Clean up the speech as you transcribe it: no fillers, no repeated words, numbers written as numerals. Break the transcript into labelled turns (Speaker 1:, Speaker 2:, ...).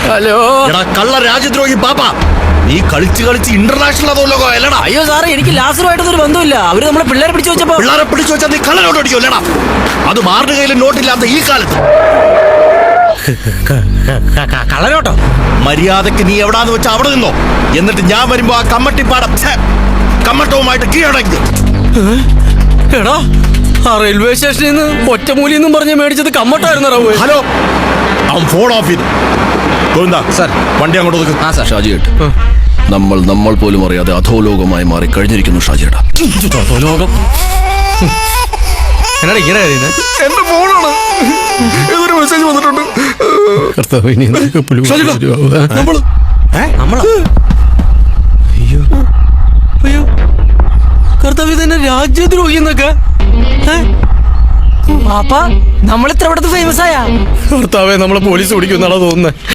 Speaker 1: Hello
Speaker 2: എടാ കള്ള രാജ്യദ്രോഹി പാപ്പ, നീ കളിച്ച് ഇന്റർനാഷണൽ അതോലോകോ അല്ലടാ.
Speaker 1: അയ്യോ സാറേ, എനിക്ക് ലാസറുമായിട്ടൊന്നും ബന്ധമില്ല. അവര് നമ്മളെ പിള്ളേരെ പിടിച്ചു വെച്ചപ്പോ.
Speaker 2: പിള്ളേരെ പിടിച്ചു വെച്ചാൽ നീ കള്ളനോട്ട് അടിക്കോ അല്ലടാ. അത് മാറിന്റെ കയ്യിൽ നോട്ടില്ലാത്ത ഈ കാലത്ത്.
Speaker 1: കള്ളനോട്ടോ?
Speaker 2: മര്യാദക്ക് നീ എവിടാന്ന് വെച്ചാ അവിടെ നിന്നോ. എന്നിട്ട് ഞാൻ വരുമ്പോ ആ കമ്മട്ടിപ്പാടം കമ്മട്ടവുമായിട്ട് കീഴടങ്ങി.
Speaker 1: എടാ, ആ റെയിൽവേ സ്റ്റേഷനിൽ നിന്ന് ഒറ്റമൂലിന്നും പറഞ്ഞ് മേടിച്ചത് കമ്മട്ടായിരുന്നു റവ്വേ.
Speaker 2: ഹലോ, ഫോൺ ഓഫ് ചെയ്തു.
Speaker 1: സാർ,
Speaker 2: വണ്ടി അങ്ങോട്ട് ഒതുക്ക്.
Speaker 3: ഷാജിയേട്ട്, നമ്മൾ പോലും അറിയാതെ അധോലോകമായി മാറി കഴിഞ്ഞിരിക്കുന്നു ഷാജിയേട്ടാ.
Speaker 1: ലോകം എന്നാ ഇങ്ങനെ
Speaker 2: എന്റെ ഫോണാണ്. ഏതൊരു മെസ്സേജ് വന്നിട്ടുണ്ട്.
Speaker 1: അയ്യോ അയ്യോ, കർത്താവ് ഇതെന്നെ രാജ്യദ്രോഹി എന്നൊക്കെ. നമ്മളിത്ര ഇവിടുത്തെ ഫേമസ് ആയ കർത്താവെ, നമ്മളെ പോലീസ് പിടിക്കുന്നാണോ തോന്നുന്നത്.